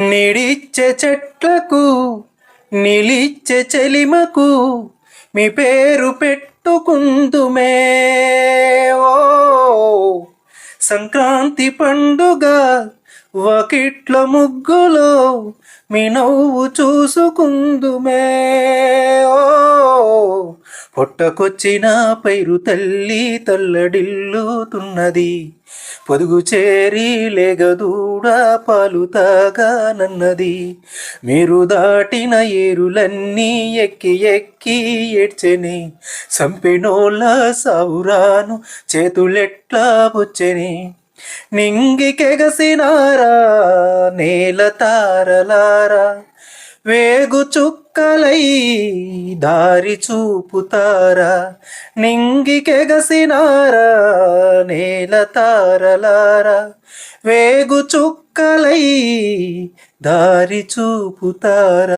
నీడిచ్చే చెట్లకు నిలిచ్చే చెలిమకు మీ పేరు పెట్టుకుందుమే. ఓ సంక్రాంతి పండుగ వాకిట్ల ముగ్గులో మీ నవ్వు చూసుకుందుమే. ఓ పొట్టకొచ్చిన పైరు తల్లి తల్లడిల్లుతున్నది, పొదుగు చేరి లేగదూడ పాలు తాగానన్నది. మీరు దాటిన ఏరులన్నీ ఎక్కి ఎక్కి ఏడ్చెని, సంపెనోళ్ళ సావురాను చేతులెట్లా బొచ్చెని. నింగికెగసినారా నేల తారలారా, వేగు చుక్కలై దారి చూపుతారా. నింగికెగసినారా నేల తారలారా, వేగు చుక్కలై దారి చూపుతారా.